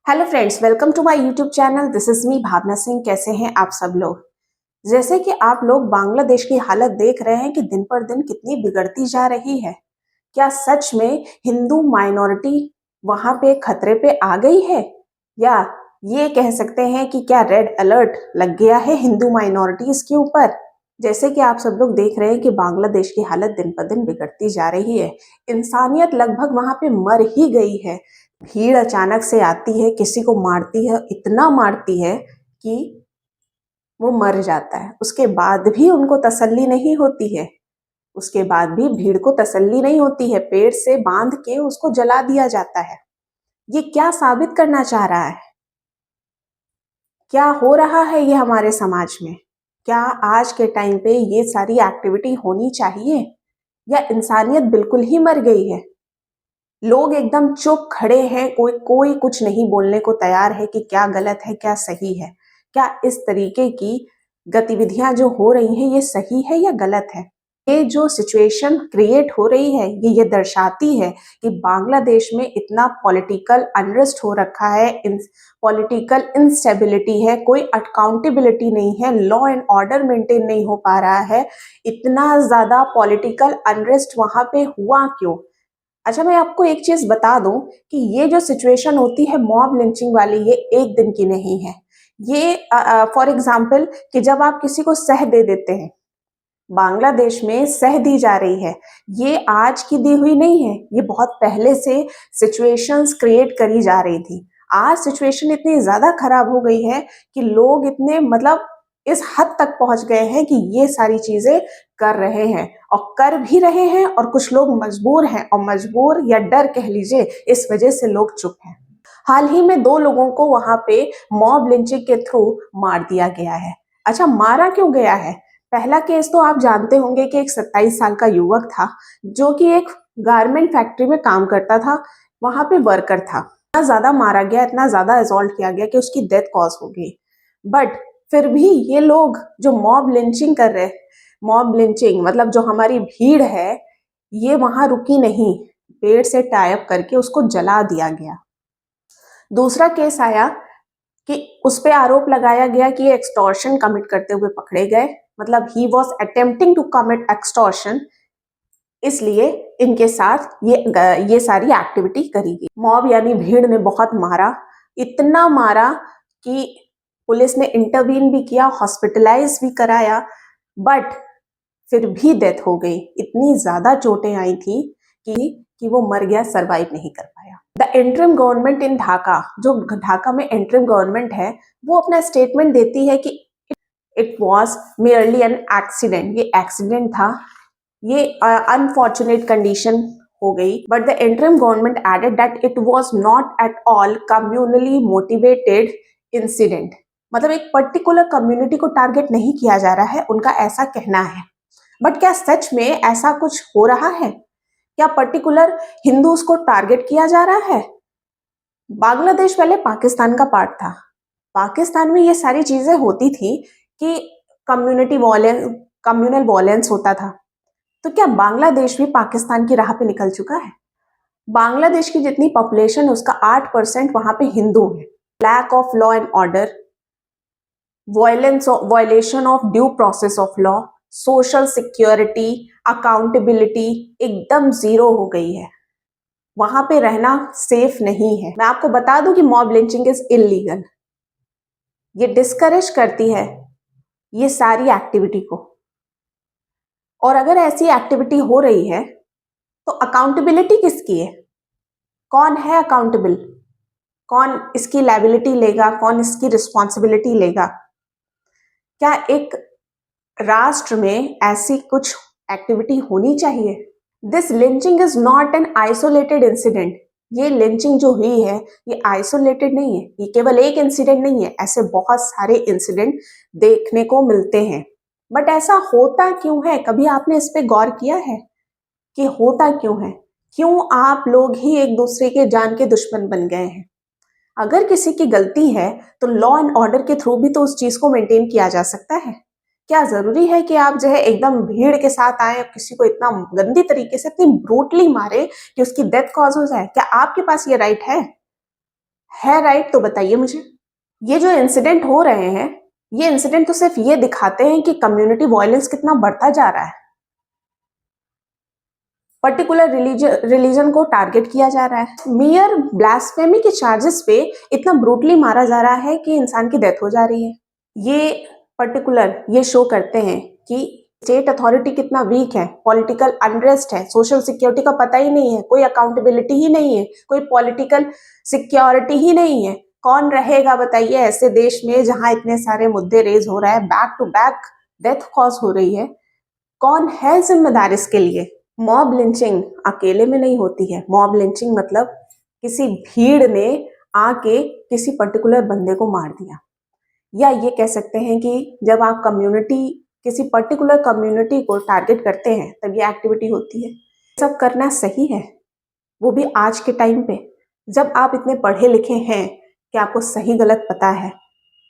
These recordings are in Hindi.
Hello friends, welcome to my YouTube channel. This is me Bhavna Singh. कैसे हैं आप सब लोग? जैसे कि आप लोग बांग्लादेश की हालत देख रहे हैं कि दिन पर दिन कितनी बिगड़ती जा रही है। क्या सच में हिंदू माइनॉरिटी वहां पे खतरे पे आ गई है, या ये कह सकते हैं कि क्या रेड अलर्ट लग गया है हिंदू माइनॉरिटीज के ऊपर? जैसे कि आप सब लोग देख रहे हैं कि बांग्लादेश की हालत दिन पर दिन बिगड़ती जा रही है। इंसानियत लगभग वहां पे मर ही गई है। भीड़ अचानक से आती है, किसी को मारती है, इतना मारती है कि वो मर जाता है। उसके बाद भी उनको तसल्ली नहीं होती है। उसके बाद भी भीड़ को तसल्ली नहीं होती है, पेड़ से बांध के उसको जला दिया जाता है। ये क्या साबित करना चाह रहा है? क्या हो रहा है ये हमारे समाज में? क्या आज के टाइम पे ये सारी एक्टिविटी होनी चाहिए, या इंसानियत बिल्कुल ही मर गई है? लोग एकदम चुप खड़े हैं, कोई कोई कुछ नहीं बोलने को तैयार है कि क्या गलत है क्या सही है। क्या इस तरीके की गतिविधियां जो हो रही हैं ये सही है या गलत है? ये जो सिचुएशन क्रिएट हो रही है ये दर्शाती है कि बांग्लादेश में इतना पॉलिटिकल अनरेस्ट हो रखा है, पॉलिटिकल इंस्टेबिलिटी है, कोई अकाउंटेबिलिटी नहीं है, लॉ एंड ऑर्डर मेंटेन नहीं हो पा रहा है। इतना ज्यादा पॉलिटिकल अनरेस्ट वहां पे हुआ क्यों? अच्छा, मैं आपको एक चीज बता दूं कि ये जो सिचुएशन होती है मॉब लिंचिंग वाली, ये एक दिन की नहीं है। ये फॉर एग्जाम्पल कि जब आप किसी को सह दे देते हैं, बांग्लादेश में सह दी जा रही है, ये आज की दी हुई नहीं है। ये बहुत पहले से सिचुएशंस क्रिएट करी जा रही थी। आज सिचुएशन इतनी ज्यादा खराब हो गई है कि लोग इतने मतलब इस हद तक पहुंच गए हैं कि ये सारी चीजें कर रहे हैं, और कर भी रहे हैं, और कुछ लोग मजबूर हैं, और मजबूर या डर कह लीजिए, इस वजह से लोग चुप हैं। हाल ही में 2 लोगों को वहां पे मॉब लिंचिंग के थ्रू मार दिया गया है। अच्छा, मारा क्यों गया है? पहला केस तो आप जानते होंगे कि एक 27 साल का युवक था, जो कि एक गारमेंट फैक्ट्री में काम करता था, वहां पे वर्कर था। इतना ज्यादा मारा गया, इतना ज्यादा असॉल्ट किया गया कि उसकी डेथ कॉज हो गई। बट फिर भी ये लोग जो मॉब लिंचिंग कर रहे, मॉब लिंचिंग मतलब जो हमारी भीड़ है, ये वहां रुकी नहीं। पेड़ से टाई अप करके उसको जला दिया गया। दूसरा केस आया कि उस पे आरोप लगाया गया कि ये एक्सटॉर्शन कमिट करते हुए पकड़े गए, मतलब he was attempting to commit extortion, इसलिए इनके साथ ये सारी एक्टिविटी करी गई। मॉब यानी भीड़ ने बहुत मारा, इतना मारा कि पुलिस ने इंटरवीन भी किया, हॉस्पिटलाइज भी कराया, बट फिर भी डेथ हो गई। इतनी ज्यादा चोटें आई थी कि वो मर गया, सरवाइव नहीं कर पाया। The interim government in Dhaka, जो ढाका में इंटरिम गवर्नमेंट है, वो अपना स्टेटमेंट देती है कि it was merely an accident, ये एक्सीडेंट था, ये अनफॉर्चुनेट कंडीशन हो गई। But the interim government aided that it was not at all communally motivated incident, मतलब एक पर्टिकुलर कम्युनिटी को टारगेट नहीं किया जा रहा है, उनका ऐसा कहना है। बट क्या सच में ऐसा कुछ हो रहा है? क्या पर्टिकुलर हिंदूज को टारगेट किया जा रहा है? बांग्लादेश पहले पाकिस्तान का पार्ट था। पाकिस्तान में ये सारी चीजें होती थी कि कम्युनल वॉयलेंस होता था। तो क्या बांग्लादेश भी पाकिस्तान की राह पे निकल चुका है? बांग्लादेश की जितनी पॉपुलेशन है उसका 8% वहां पे हिंदू है। Lack of law and order, violation of due process of law, social security, accountability एकदम जीरो हो गई है। वहां पे रहना सेफ नहीं है। मैं आपको बता दूं कि मॉब लिंचिंग इज इलीगल। ये डिस्करेज करती है ये सारी एक्टिविटी को। और अगर ऐसी एक्टिविटी हो रही है तो अकाउंटेबिलिटी किसकी है? कौन है अकाउंटेबल? कौन इसकी लायबिलिटी लेगा? कौन इसकी रिस्पॉन्सिबिलिटी लेगा? क्या एक राष्ट्र में ऐसी कुछ एक्टिविटी होनी चाहिए? This lynching is not an isolated incident. ये लिंचिंग जो हुई है ये आइसोलेटेड नहीं है, ये केवल एक इंसिडेंट नहीं है, ऐसे बहुत सारे इंसिडेंट देखने को मिलते हैं। बट ऐसा होता क्यों है? कभी आपने इस पे गौर किया है कि होता क्यों है? क्यों आप लोग ही एक दूसरे के जान के दुश्मन बन गए हैं? अगर किसी की गलती है तो लॉ एंड ऑर्डर के थ्रू भी तो उस चीज को मेंटेन किया जा सकता है। क्या जरूरी है कि आप जो है एकदम भीड़ के साथ आए और किसी को इतना गंदी तरीके से, इतनी ब्रूटली मारे कि उसकी डेथ कॉज हो जाए? क्या आपके पास ये राइट है? है राइट? तो बताइए मुझे। ये जो इंसिडेंट हो रहे हैं, ये इंसिडेंट तो सिर्फ ये दिखाते हैं कि कम्युनिटी वायलेंस कितना बढ़ता जा रहा है। पर्टिकुलर रिलीजन को टारगेट किया जा रहा है। मियर ब्लास्फेमी के चार्जेस पे इतना ब्रूटली मारा जा रहा है कि इंसान की डेथ हो जा रही है। ये शो करते हैं कि स्टेट अथॉरिटी कितना वीक है, पॉलिटिकल अनरेस्ट है, सोशल सिक्योरिटी का पता ही नहीं है, कोई अकाउंटेबिलिटी ही नहीं है, कोई पॉलिटिकल सिक्योरिटी ही नहीं है। कौन रहेगा बताइए ऐसे देश में जहां इतने सारे मुद्दे रेज हो रहा है, back to back death cause हो रही है। कौन है जिम्मेदार इसके लिए? मॉब लिंचिंग अकेले में नहीं होती है। मॉब लिंचिंग मतलब किसी भीड़ ने आके किसी पर्टिकुलर बंदे को मार दिया, या ये कह सकते हैं कि जब आप किसी पर्टिकुलर कम्युनिटी को टारगेट करते हैं तब ये एक्टिविटी होती है। सब करना सही है, वो भी आज के टाइम पे जब आप इतने पढ़े लिखे हैं कि आपको सही गलत पता है।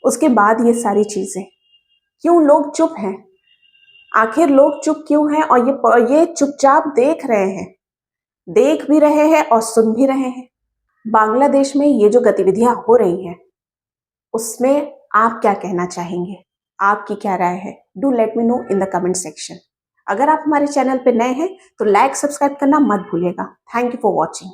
उसके बाद ये सारी चीजें क्यों लोग चुप हैं? आखिर लोग चुप क्यों हैं? और ये चुपचाप देख भी रहे हैं और सुन भी रहे हैं। बांग्लादेश में ये जो गतिविधियां हो रही हैं उसमें आप क्या कहना चाहेंगे? आपकी क्या राय है? Do let me know in the comment section. अगर आप हमारे चैनल पे नए हैं तो लाइक सब्सक्राइब करना मत भूलिएगा। Thank you for watching.